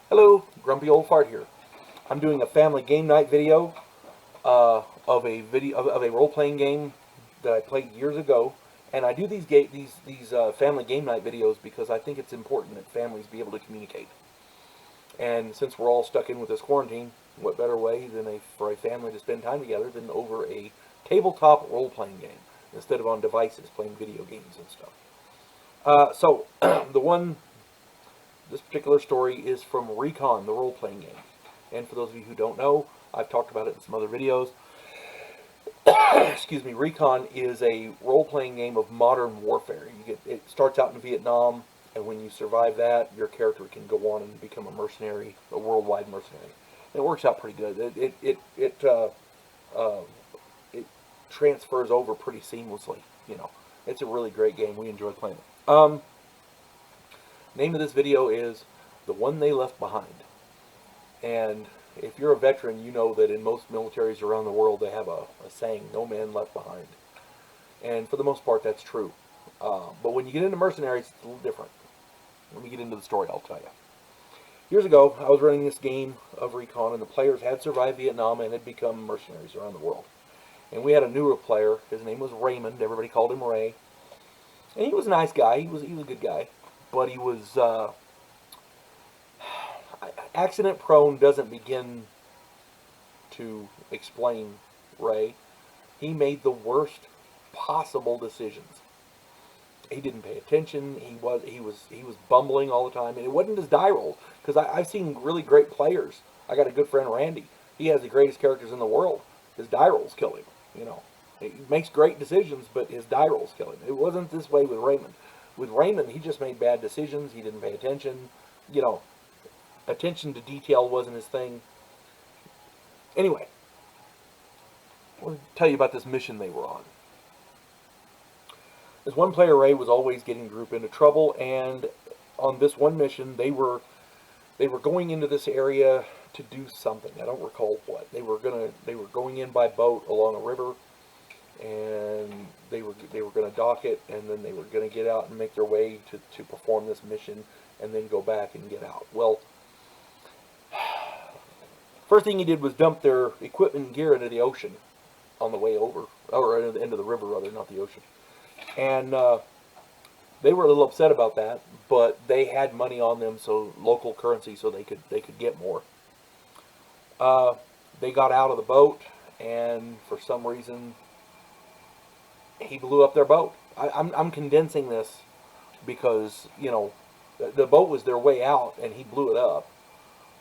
Hello, Grumpy Old Fart here. I'm doing a family game night video of a role-playing game that I played years ago, and I do these family game night videos because I think it's important that families be able to communicate. And since we're all stuck in with this quarantine, what better way than for a family to spend time together than over a tabletop role-playing game instead of on devices playing video games and stuff. So this particular story is from Recon, the role-playing game. And for those of you who don't know, I've talked about it in some other videos. Excuse me, Recon is a role-playing game of modern warfare. It starts out in Vietnam, and when you survive that, your character can go on and become a mercenary, a worldwide mercenary. And it works out pretty good. It transfers over pretty seamlessly. It's a really great game. We enjoy playing it. Name of this video is The One They Left Behind. And if you're a veteran, you know that in most militaries around the world they have a saying, no man left behind. And for the most part, that's true. But when you get into mercenaries, it's a little different. Let me get into the story, I'll tell you. Years ago, I was running this game of Recon, and the players had survived Vietnam and had become mercenaries around the world. And we had a newer player. His name was Raymond. Everybody called him Ray. And he was a nice guy. He was a good guy. But he was accident prone. Doesn't begin to explain Ray. He made the worst possible decisions. He didn't pay attention. He was bumbling all the time, and it wasn't his die rolls. Because I've seen really great players. I got a good friend Randy. He has the greatest characters in the world. His die rolls kill him. He makes great decisions, but his die rolls kill him. It wasn't this way with Raymond. With Raymond, he just made bad decisions. He didn't pay attention. Attention to detail wasn't his thing. Anyway, I want to tell you about this mission they were on. This one player, Ray, was always getting the group into trouble, and on this one mission, they were going into this area to do something. I don't recall what. They were going in by boat along a river, and they were going to dock it, and then they were going to get out and make their way to perform this mission, and then go back and get out. Well, first thing he did was dump their equipment and gear into the ocean on the way over, or into the river rather, not the ocean. And they were a little upset about that, but they had money on them, so local currency, so they could get more. They got out of the boat, and for some reason, he blew up their boat. I'm condensing this because the boat was their way out, and he blew it up.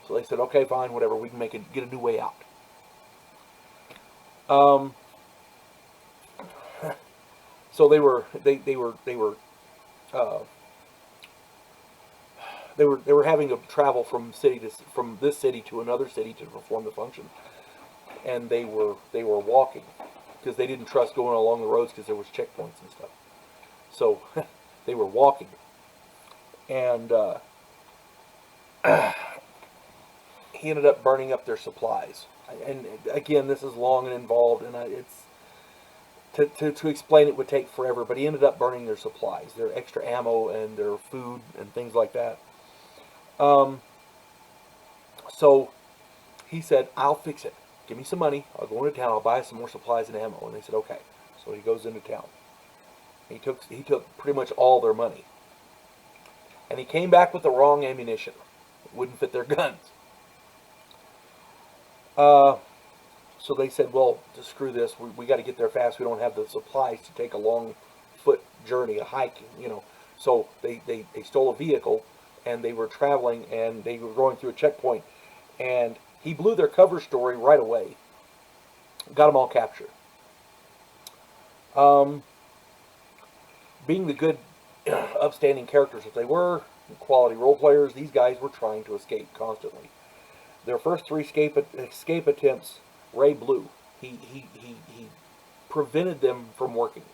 So they said, okay, fine, whatever. We can get a new way out. So they were having to travel from this city to another city to perform the function, and they were walking because they didn't trust going along the roads because there was checkpoints and stuff. So they were walking, and he ended up burning up their supplies. And again, this is long and involved, and to explain it would take forever, but he ended up burning their supplies, their extra ammo and their food and things like that. So he said, I'll fix it. Give me some money. I'll go into town. I'll buy some more supplies and ammo. And they said, okay. So he goes into town. He took pretty much all their money. And he came back with the wrong ammunition. It wouldn't fit their guns. So they said, well, to screw this, we got to get there fast. We don't have the supplies to take a long foot journey, a hike, So they stole a vehicle, and they were traveling, and they were going through a checkpoint, and he blew their cover story right away. Got them all captured. Being the good, upstanding characters that they were, quality role players, these guys were trying to escape constantly. Their first 3 escape attempts, Ray blew. He prevented them from working.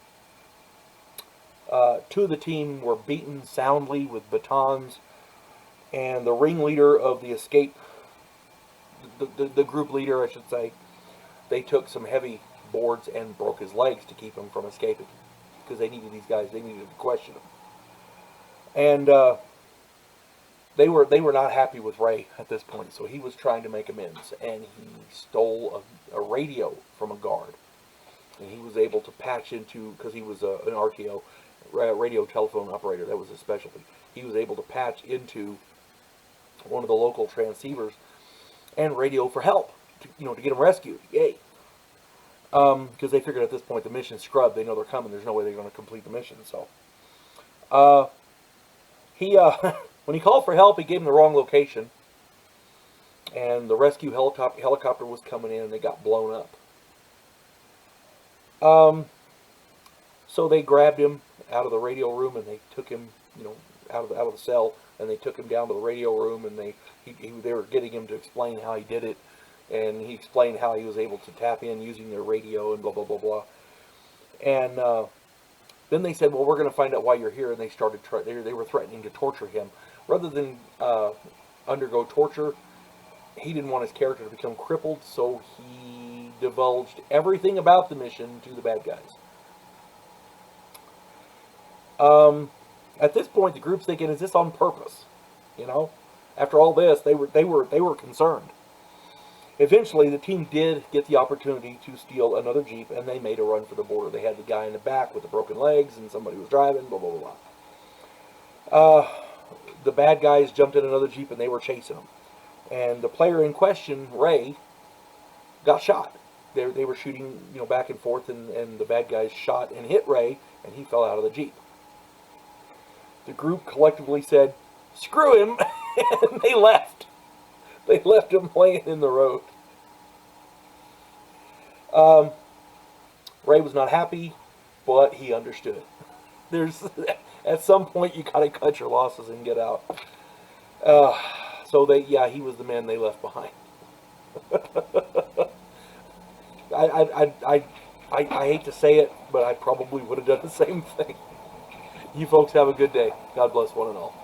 2 of the team were beaten soundly with batons, and the ringleader of the escape, the group leader, I should say, they took some heavy boards and broke his legs to keep him from escaping, because they needed these guys. They needed to question him. And they were not happy with Ray at this point, so he was trying to make amends, and he stole a radio from a guard, and he was able to patch into, because he was an RTO, radio telephone operator, that was his specialty. He was able to patch into one of the local transceivers and radio for help, to get him rescued. Yay! Because they figured at this point the mission's scrubbed. They know they're coming. There's no way they're going to complete the mission. So, he when he called for help, he gave him the wrong location, and the rescue helicopter was coming in, and they got blown up. So they grabbed him out of the radio room, and they took him, out of the cell, and they took him down to the radio room, and they were getting him to explain how he did it, and he explained how he was able to tap in using their radio and blah blah blah blah. And then they said, "Well, we're going to find out why you're here," and they started they were threatening to torture him. Rather than undergo torture, he didn't want his character to become crippled, so he divulged everything about the mission to the bad guys. At this point, the group's thinking, "Is this on purpose?" After all this, they were concerned. Eventually, the team did get the opportunity to steal another Jeep, and they made a run for the border. They had the guy in the back with the broken legs, and somebody was driving, blah, blah, blah, blah. The bad guys jumped in another Jeep, and they were chasing them. And the player in question, Ray, got shot. They were shooting, back and forth, and the bad guys shot and hit Ray, and he fell out of the Jeep. The group collectively said, "Screw him," and they left. They left him laying in the road. Ray was not happy, but he understood. At some point, you gotta cut your losses and get out. So he was the man they left behind. I hate to say it, but I probably would have done the same thing. You folks have a good day. God bless one and all.